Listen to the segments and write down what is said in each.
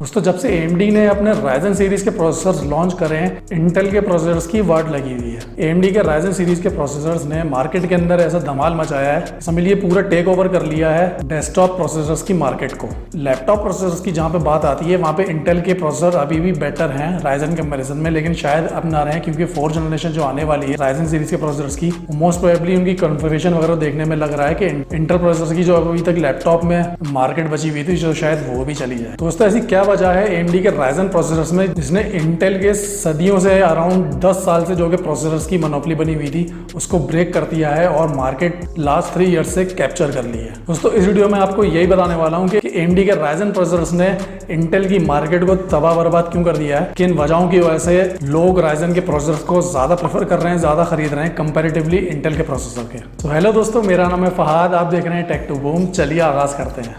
दोस्तों जब से AMD ने अपने Ryzen सीरीज के प्रोसेसर्स लॉन्च करे हैं, इंटेल के प्रोसेसर्स की वाट लगी हुई है। AMD के Ryzen सीरीज के प्रोसेसर्स ने मार्केट के अंदर ऐसा धमाल मचाया है, समझ लिए पूरा टेक ओवर कर लिया है डेस्कटॉप प्रोसेसर्स की मार्केट को। लैपटॉप प्रोसेसर्स की जहाँ पे बात आती है वहाँ पे इंटेल के प्रोसेसर अभी भी बेटर हैं Ryzen कंपैरिजन में, लेकिन शायद अब ना रहे क्योंकि 4th जनरेशन जो आने वाली है Ryzen सीरीज के प्रोसेसर्स की, मोस्ट प्रोबेबली उनकी कॉन्फ़िगरेशन वगैरह देखने में लग रहा है कि इंटेल प्रोसेसर की जो अभी तक लैपटॉप में मार्केट बची हुई थी जो शायद वो भी चली जाए। दोस्तों ऐसी क्या वजह है AMD के Ryzen प्रोसेसर्स में जिसने इंटेल के सदियों से अराउंड 10 साल से जो कि प्रोसेसर्स की मोनोपोली बनी हुई थी उसको ब्रेक कर दिया है और मार्केट लास्ट 3 ईयर्स से कैप्चर कर ली है। दोस्तों इस वीडियो में आपको यही बताने वाला हूँ कि AMD के Ryzen प्रोसेसर्स ने इंटेल की मार्केट को तबाह बर्बाद क्यों कर दिया है, किन वजहों की वजह से लोग Ryzen के प्रोसेसर्स को ज्यादा प्रेफर कर रहे हैं, ज्यादा खरीद रहे हैं कंपैरेटिवली इंटेल के प्रोसेसर के। तो हेलो दोस्तों, मेरा नाम है फहाद, आप देख रहे हैं टेक टू बूम। चलिए आगाज करते हैं।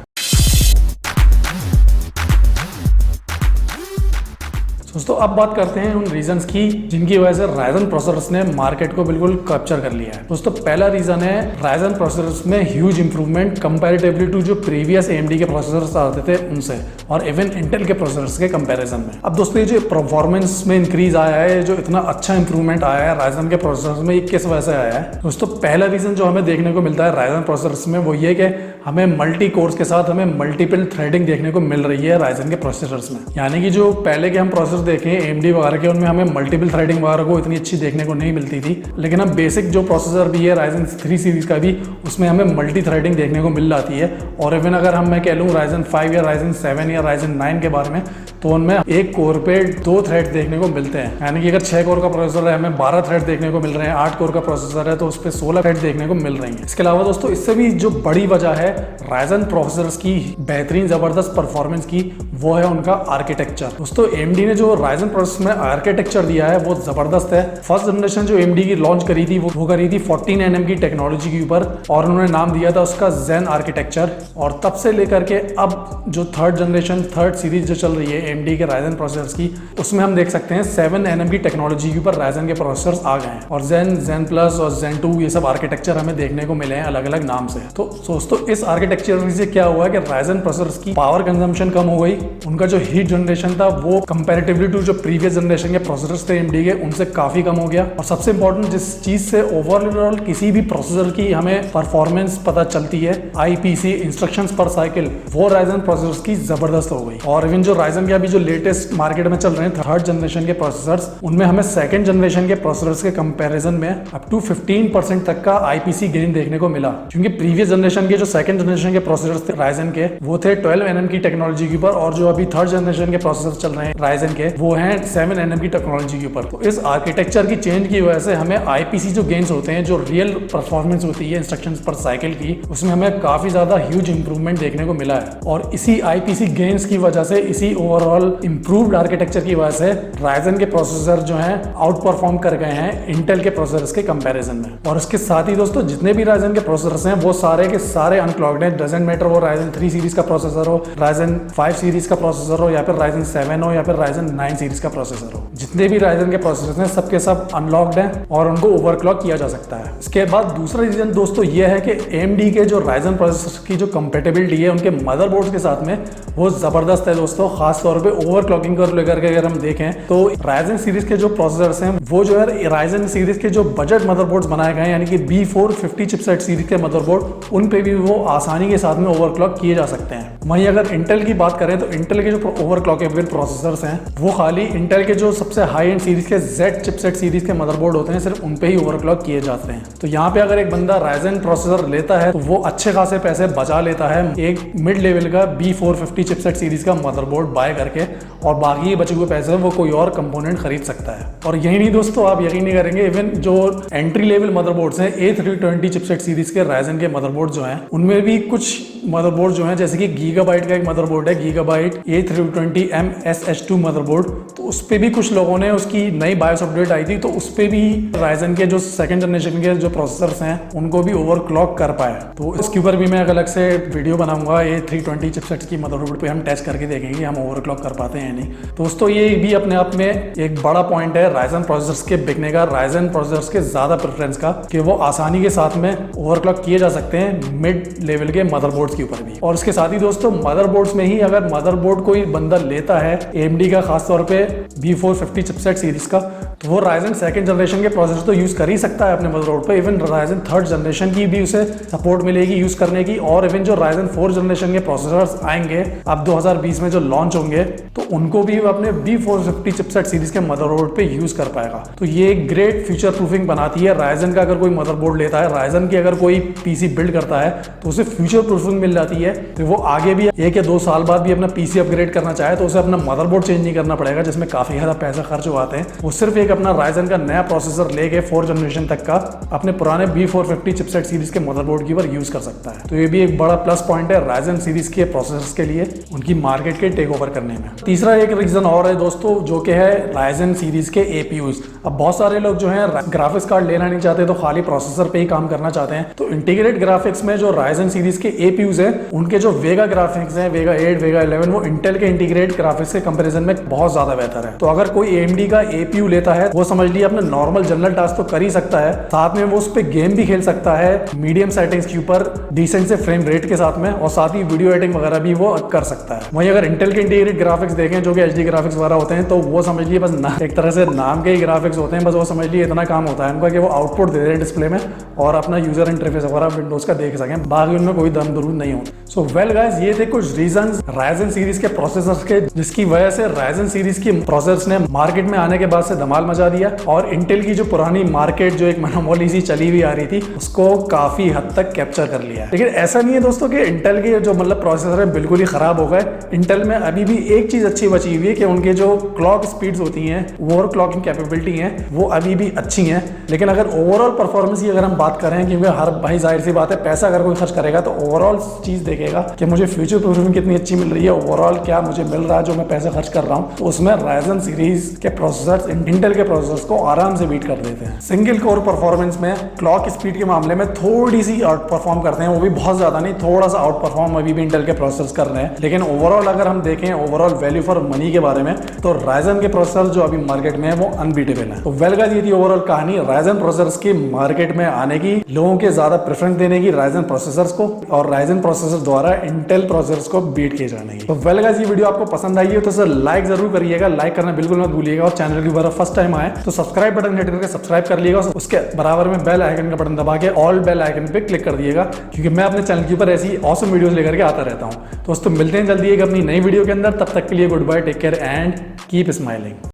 दोस्तों अब बात करते हैं उन रीजंस की जिनकी वजह से Ryzen प्रोसेसर्स ने मार्केट को बिल्कुल कैप्चर कर लिया है। दोस्तों पहला रीजन है Ryzen प्रोसेसर्स में ह्यूज इंप्रूवमेंट कंपैरेटिवली टू जो प्रीवियस AMD के प्रोसेसर्स आते थे उनसे और इवन इंटेल के प्रोसेसर्स के कंपैरिजन में। अब दोस्तों ये जो परफॉर्मेंस में इंक्रीज आया है, जो इतना अच्छा इंप्रूवमेंट आया है Ryzen के प्रोसेसर्स में, ये किस वजह से आया है? दोस्तों पहला रीजन जो हमें देखने को मिलता है Ryzen प्रोसेसर्स में वो ये कि हमें मल्टी कोर्स के साथ हमें मल्टीपल थ्रेडिंग देखने को मिल रही है Ryzen के प्रोसेसर्स में। यानी कि जो पहले के हम प्रोसेसर देखें AMD वगैरह के, उनमें हमें मल्टीपल थ्रेडिंग वगैरह को इतनी अच्छी देखने को नहीं मिलती थी, लेकिन अब बेसिक जो प्रोसेसर भी है Ryzen 3 सीरीज का भी, उसमें हमें मल्टी थ्रेडिंग देखने को मिल जाती है। और इवन अगर मैं कह लूँ Ryzen 5 या Ryzen 7 या Ryzen 9 के बारे में, तो उनमें एक कोर पे 2 थ्रेड देखने को मिलते हैं। यानी कि अगर 6 कोर का प्रोसेसर है हमें 12 थ्रेड देखने को मिल रहे हैं, 8 कोर का प्रोसेसर है तो उस पर 16 थ्रेड देखने को मिल रही है। इसके अलावा दोस्तों इससे भी जो बड़ी वजह है Ryzen प्रोसेसर्स की बेहतरीन जबरदस्त परफॉर्मेंस की, वो है उनका आर्किटेक्चर। दोस्तों AMD ने जो Ryzen प्रोसेसर में आर्किटेक्चर दिया है वो जबरदस्त है। फर्स्ट जनरेशन जो AMD की लॉन्च करी थी वो करी थी 14 nm की टेक्नोलॉजी के ऊपर और उन्होंने नाम दिया था उसका Zen आर्किटेक्चर। और तब से लेकर के अब जो 3rd जनरेशन 3rd सीरीज जो चल रही है AMD के Ryzen प्रोसेसर्स की, उसमें हम देख सकते हैं 7 nm की टेक्नोलॉजी के ऊपर Ryzen के प्रोसेसर्स आ गए हैं और Zen प्लस और Zen 2 ये सब आर्किटेक्चर हमें देखने को मिले हैं अलग अलग नाम से। तो दोस्तों इस आर्किटेक्चर से क्या हुआ कि Ryzen प्रोसेसर्स की पावर कंजम्पशन कम हो गई, उनका जो हीट जनरेशन था वो कंपैरेटिवली टू जो प्रीवियस जनरेशन के प्रोसेसर्स थे AMD के उनसे काफी कम हो गया। और सबसे इंपॉर्टेंट जिस चीज से ओवरऑल किसी भी प्रोसेसर की हमें परफॉर्मेंस पता चलती है, IPC इंस्ट्रक्शंस पर साइकिल, वो Ryzen प्रोसेसर्स की जबरदस्त हो गई। और इवन जो Ryzen के अभी जो लेटेस्ट मार्केट में चल रहे हैं 3rd जनरेशन के प्रोसेसर्स, उनमें हमें 2nd जनरेशन के प्रोसेसर्स के कंपैरिजन में अप टू 15% तक का IPC गेन देखने को मिला, क्योंकि प्रीवियस जनरेशन के जो 2nd जनरेशन के प्रोसेसर्स थे Ryzen के वो थे 12 nm की टेक्नोलॉजी के ऊपर और जो अभी 3rd जनरेशन के प्रोसेसर चल रहे हैं Ryzen के वो हैं 7 nm की टेक्नोलॉजी के ऊपर। तो इस आर्किटेक्चर की चेंज की वजह से हमें IPC जो गेन्स होते हैं, जो रियल परफॉर्मेंस होती है इंस्ट्रक्शंस पर साइकिल की, उसमें हमें काफी ज्यादा ह्यूज इंप्रूवमेंट देखने को मिला है। और इसी IPC गेन्स की वजह से, इसी ओवरऑल इंप्रूव्ड आर्किटेक्चर की वजह से Ryzen के प्रोसेसर जो हैं आउट परफॉर्म कर गए हैं इंटेल के प्रोसेसर्स के कंपैरिजन में। और इसके साथ ही दोस्तों जितने भी Ryzen के प्रोसेसर्स हैं वो सारे के सारे अनक्लॉक्ड हैं। डजंट मैटर वो Ryzen 3 सीरीज का प्रोसेसर हो, Ryzen 5 सीरीज का प्रोसेसर हो या फिर Ryzen 7 हो या फिर Ryzen 9 सीरीज का प्रोसेसर हो, जितने भी Ryzen के प्रोसेसर हैं सबके सब अनलॉक्ड हैं और उनको ओवरक्लॉक किया जा सकता है। इसके बाद दूसरा रीजन दोस्तों ये है कि AMD के जो Ryzen प्रोसेसर की जो कंपेटेबिलिटी है उनके मदरबोर्ड्स के साथ में वो जबरदस्त है दोस्तों। खास तौर पे ओवरक्लॉकिंग को लेकर के अगर हम देखें तो Ryzen सीरीज के जो प्रोसेसर्स हैं वो जो है Ryzen सीरीज के जो बजट मदरबोर्ड्स बनाए गए हैं, यानी कि B450 चिपसेट सीरीज के मदरबोर्ड, उन पे भी वो आसानी के साथ में ओवरक्लॉक किए जा सकते हैं। वहीं अगर इंटेल की बात करें तो इंटेल के जो ओवरक्लॉकेबल प्रोसेसर्स हैं वो खाली इंटेल के जो सबसे हाई एंड सीरीज के Z चिपसेट सीरीज के मदरबोर्ड होते हैं, सिर्फ उन पे ही ओवरक्लॉक किए जाते हैं। तो यहाँ पे अगर एक बंदा Ryzen प्रोसेसर लेता है तो वो अच्छे खासे पैसे बचा लेता है एक मिड लेवल का B450 चिपसेट सीरीज का मदरबोर्ड बाय करके, और बाकी बचे हुए पैसे वो कोई और कंपोनेंट खरीद सकता है। और यही नहीं दोस्तों, आप यकीन नहीं करेंगे, इवन जो एंट्री लेवल मदरबोर्ड्स हैं A320 चिपसेट सीरीज के Ryzen के मदरबोर्ड जो हैं उनमें भी कुछ मदरबोर्ड जो हैं, जैसे कि गीगाबाइट का एक मदरबोर्ड है, गीगाबाइट A320M SH2 मदरबोर्ड, तो उस पर भी कुछ लोगों ने उसकी नई बायोस अपडेट आई थी तो उस पर भी राइजन के जो सेकंड जनरेशन के जो प्रोसेसर्स हैं उनको भी ओवरक्लॉक कर पाया। तो इसके ऊपर भी मैं अलग से वीडियो बनाऊंगा। ये 320 चिपसेट्स की मदरबोर्ड पे हम टेस्ट करके देखेंगे हम ओवरक्लॉक कर पाते हैं या नहीं। दोस्तों ये भी अपने आप में एक बड़ा पॉइंट है राइजन प्रोसेसर्स के बिकने का, राइजन प्रोसेसर्स के ज्यादा प्रेफरेंस का, कि वो आसानी के साथ में ओवरक्लॉक किए जा सकते हैं मिड लेवल के मदरबोर्ड्स के ऊपर भी। और इसके साथ ही दोस्तों मदरबोर्ड्स में ही अगर मदरबोर्ड कोई बंदा लेता है AMD का, खासतौर पे B450 चिपसेट सीरीज का, तो वो राइजन सेकंड जनरेशन के प्रोसेसर तो यूज कर ही सकता है अपने मदरबोर्ड पे। इवन राइजन थर्ड जनरेशन की भी उसे सपोर्ट मिलेगी यूज करने की। और इवन जो राइजन फोर्थ जनरेशन के प्रोसेसर्स आएंगे अब 2020 में जो लॉन्च होंगे तो उनको भी वो अपने B450 चिपसेट सीरीज के मदरबोर्ड पे यूज कर पाएगा। तो ये एक ग्रेट फ्यूचर प्रूफिंग बनाती है राइजन का। अगर कोई मदरबोर्ड लेता है राइजन की, अगर कोई PC बिल्ड करता है तो उसे फ्यूचर प्रूफिंग मिल जाती है। तो वो आगे भी 1 या 2 साल बाद भी अपना PC अपग्रेड करना चाहे तो उसे अपना मदरबोर्ड चेंज नहीं करना पड़ेगा, जिसमें काफी ज्यादा पैसा खर्च हुआते हैं। वो सिर्फ एक अपना राइजन का नया प्रोसेसर लेके 4th जनरेशन तक का अपने पुराने B450 चिपसेट सीरीज के मदरबोर्ड के ऊपर यूज कर सकता है। तो ये भी एक बड़ा प्लस पॉइंट है राइजन सीरीज के प्रोसेसर्स के लिए उनकी मार्केट के टेक ओवर करने में। तीसरा एक रीजन और है दोस्तों, जो कि है राइजन सीरीज के APUs। अब बहुत सारे लोग जो है ग्राफिक्स कार्ड लेना नहीं चाहते तो खाली प्रोसेसर पे ही काम करना चाहते हैं। तो इंटीग्रेटेड ग्राफिक्स में जो राइजन सीरीज के APUs है उनके जो वेगा ग्राफिक्स है, वेगा 8, वेगा 11, वो इंटेल के इंटीग्रेटेड ग्राफिक्स के कंपैरिजन में बहुत ज्यादा बेहतर है। तो अगर कोई AMD का APU लेता है वो समझ लिया अपने नॉर्मल जनरल टास्क तो कर ही सकता है, साथ में वो उस पे गेम भी खेल सकता है मीडियम सेटिंग्स के ऊपर डिसेंट से फ्रेम रेट के साथ में, और साथ ही वीडियो एडिटिंग वगैरह भी वो कर सकता है। वहीं अगर इंटेल के इंटीग्रेटेड ग्राफिक्स देखें जो कि HD ग्राफिक्स वगैरह होते हैं तो वो समझ लिए बस एक तरह से नाम के ही ग्राफिक्स होते हैं, बस वो समझ लिए इतना काम होता है उनका कि वो आउटपुट दे दें डिस्प्ले में और अपना यूजर इंटरफेस वगैरह विंडोज का देख सकें, बाकी उनमें कोई दम दरूद नहीं होता। सो वेल गाइस, ये थे कुछ रीजंस राइजन सीरीज के प्रोसेसर्स के जिसकी वजह से राइजन सीरीज की प्रोसेसर्स ने मार्केट में आने के बाद से धमाल मचा दिया और इंटेल की जो पुरानी मार्केट जो एक मोनोपोली सी चली हुई आ रही थी उसको काफी हद तक कैप्चर कर लिया है। लेकिन ऐसा नहीं है दोस्तों कि इंटेल के जो प्रोसेसर है बिल्कुल ही खराब हो गए। इंटेल में अभी भी एक चीज अच्छी बची हुई है कि उनके जो क्लॉक स्पीड्स होती हैं, ओवर क्लॉकिंग कैपेबिलिटी है, वो अभी भी अच्छी हैं। लेकिन अगर ओवरऑल परफॉर्मेंस की अगर हम बात करें, क्योंकि हर भाई जाहिर सी बात है पैसा अगर कोई खर्च करेगा तो ओवरऑल चीज देखेगा कि मुझे फ्यूचर प्रूफिंग कितनी अच्छी मिल रही है, ओवरऑल क्या मुझे मिल रहा है जो मैं पैसा खर्च कर रहा हूँ। तो उसमें राइजन सीरीज के प्रोसेसर्स इंटेल के प्रोसेसर्स को आराम से बीट कर देते हैं। सिंगल कोर परफॉर्मेंस में क्लॉक स्पीड के मामले में थोड़ी सी आउट परफॉर्म करते हैं, वो भी बहुत ज्यादा नहीं, थोड़ा सा आउट परफॉर्म अभी भी इंटेल के प्रोसेसर्स कर रहे हैं। लेकिन ओवरऑल अगर हम देखें ओवरऑल वैल्यू फॉर मनी के बारे में तो राइजन के प्रोसेसर जो अभी मार्केट में है वो अनबीटेबल है। तो वेल गाइस, ये थी ओवरऑल कहानी राइजन प्रोसेसर्स की मार्केट में आने की, लोगों के ज्यादा प्रेफरेंस देने की राइजन प्रोसेसर्स को और राइजन प्रोसेसर द्वारा इंटेल प्रोसेसर्स को बीट किए जाने की। तो वेल गाइस, ये वीडियो आपको पसंद आई है तो सर लाइक जरूर करिएगा, लाइक करना बिल्कुल मत भूलिएगा और चैनल के ऊपर फर्स्ट टाइम आए तो सब्सक्राइब बटन हिट करके सब्सक्राइब कर लिएगा, उसके बराबर में बेल आइकन का बटन दबा के ऑल बेल आइकन पे क्लिक कर दिएगा, क्योंकि मैं अपने चैनल के ऊपर ऐसी ऑसम वीडियोस लेकर के आता रहता हूं। दोस्तों मिलते हैं जल्दी एक अपनी नई वीडियो के अंदर, तब तक के लिए good bye, take care and keep smiling.